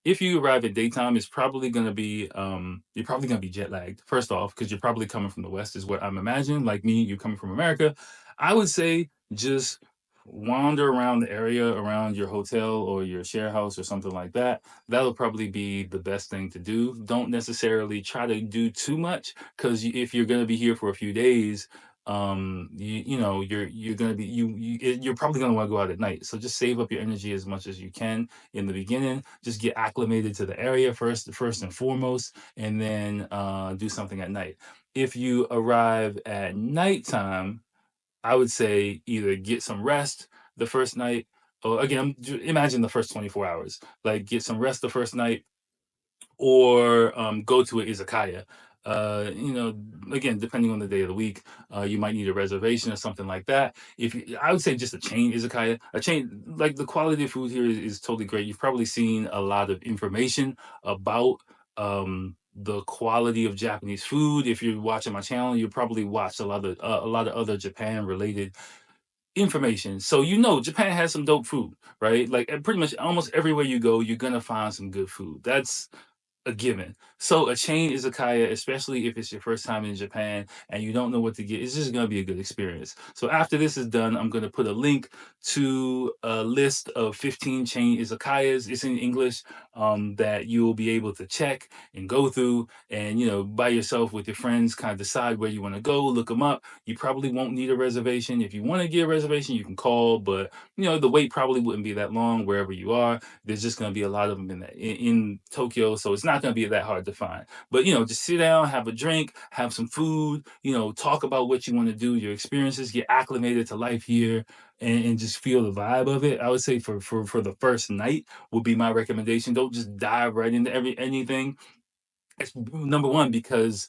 if you arrive at daytime, it's probably going to be you're probably going to be jet lagged. First off, because you're probably coming from the West, is what I'm imagining. Like me, you're coming from America. I would say just wander around the area around your hotel or your share house or something like that. That'll probably be the best thing to do. Don't necessarily try to do too much, because if you're going to be here for a few days, you know, you're going to be you're probably going to want to go out at night. So just save up your energy as much as you can in the beginning. Just get acclimated to the area first and foremost, and then do something at night. If you arrive at nighttime, I would say either get some rest the first night, or again, imagine the first 24 hours. Like, get some rest the first night, or go to an izakaya. You know, again, depending on the day of the week, you might need a reservation or something like that. If you, I would say just a chain izakaya, a chain, like the quality of food here is totally great. You've probably seen a lot of information about the quality of Japanese food. If you're watching my channel, you probably watched a lot of other Japan related information. So you know Japan has some dope food, right? Like, pretty much almost everywhere you go, you're gonna find some good food. That's a given. So a chain izakaya, especially if it's your first time in Japan and you don't know what to get, it's just going to be a good experience. So after this is done, I'm going to put a link to a list of 15 chain izakayas. It's in English, that you'll be able to check and go through, and you know, by yourself with your friends, kind of decide where you want to go, look them up. You probably won't need a reservation. If you want to get a reservation, you can call, but you know, the wait probably wouldn't be that long wherever you are. There's just going to be a lot of them in Tokyo, so it's not going to be that hard to find. But you know, just sit down, have a drink, have some food, you know, talk about what you want to do, your experiences, get acclimated to life here, and just feel the vibe of it. I would say for the first night would be my recommendation. Don't just dive right into anything. It's number one, because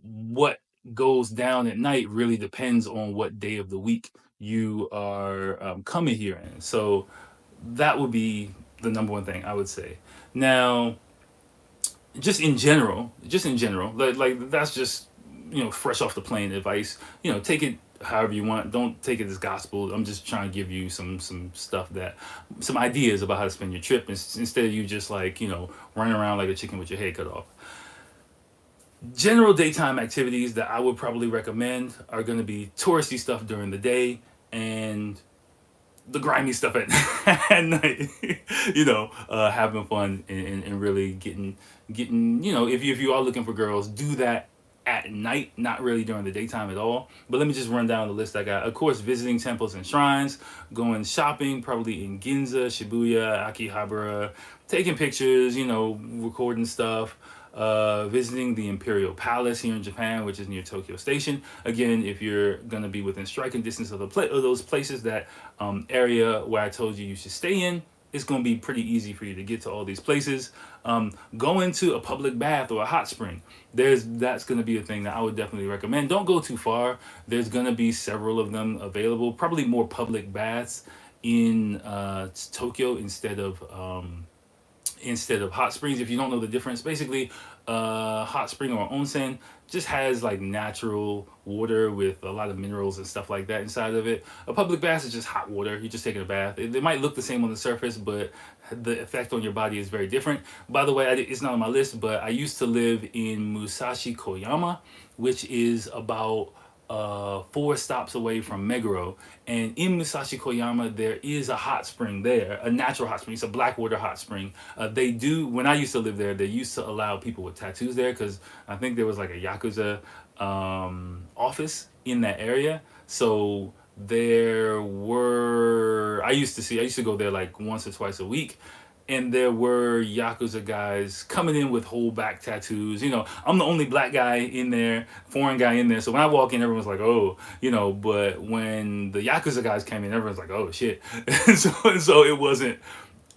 what goes down at night really depends on what day of the week you are coming here in. So that would be the number one thing I would say. Now, just in general, like that's just, you know, fresh off the plane advice. You know, take it however you want. Don't take it as gospel. I'm just trying to give you some stuff, that some ideas about how to spend your trip, instead of you just, like, you know, running around like a chicken with your head cut off. General daytime activities that I would probably recommend are going to be touristy stuff during the day, and the grimy stuff at, at night. You know, having fun, and really getting, you know, if you are looking for girls, do that at night, not really during the daytime at all. But let me just run down the list I got. Of course, visiting temples and shrines, going shopping, probably in Ginza, Shibuya, Akihabara, taking pictures, you know, recording stuff. Visiting the Imperial Palace here in Japan, which is near Tokyo Station. Again, if you're going to be within striking distance of of those places, that area where I told you should stay in, it's going to be pretty easy for you to get to all these places. Go into a public bath or a hot spring. That's going to be a thing that I would definitely recommend. Don't go too far. There's going to be several of them available. Probably more public baths in Tokyo instead of hot springs. If you don't know the difference, basically, hot spring or onsen just has like natural water with a lot of minerals and stuff like that inside of it. A public bath is just hot water. You're just taking a bath. It might look the same on the surface, but the effect on your body is very different. By the way, it's not on my list, but I used to live in Musashi Koyama, which is about 4 stops away from Meguro. And in Musashi Koyama, there is a hot spring there, a natural hot spring. It's a blackwater hot spring. They do, when I used to live there, they used to allow people with tattoos there, because I think there was like a Yakuza office in that area. So I used to go there like once or twice a week, and there were Yakuza guys coming in with whole back tattoos. You know, I'm the only black guy in there, foreign guy in there. So when I walk in, everyone's like, oh, you know, but when the Yakuza guys came in, everyone's like, oh, shit. So it wasn't,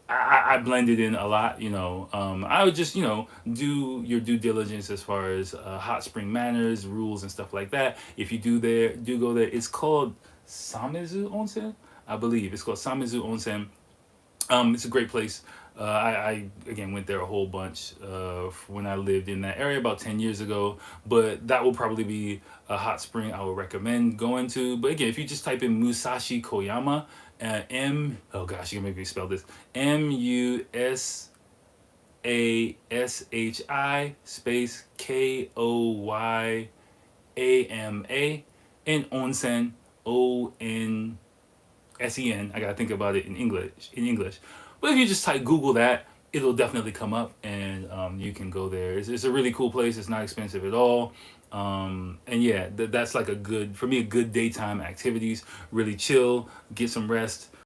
I blended in a lot, you know. I would just, you know, do your due diligence as far as hot spring manners, rules, and stuff like that. If you do go there, it's called Samizu Onsen, I believe. It's called Samizu Onsen. It's a great place. I again went there a whole bunch when I lived in that area about 10 years ago. But that will probably be a hot spring I would recommend going to. But again, if you just type in Musashi Koyama, oh gosh, you can make me spell this, Ashi space Koyama, and onsen, Onsen. I gotta think about it in English. But if you just type Google that, it'll definitely come up, and you can go there. It's a really cool place. It's not expensive at all. And yeah, that's like a good, for me, a good daytime activities. Really chill, get some rest.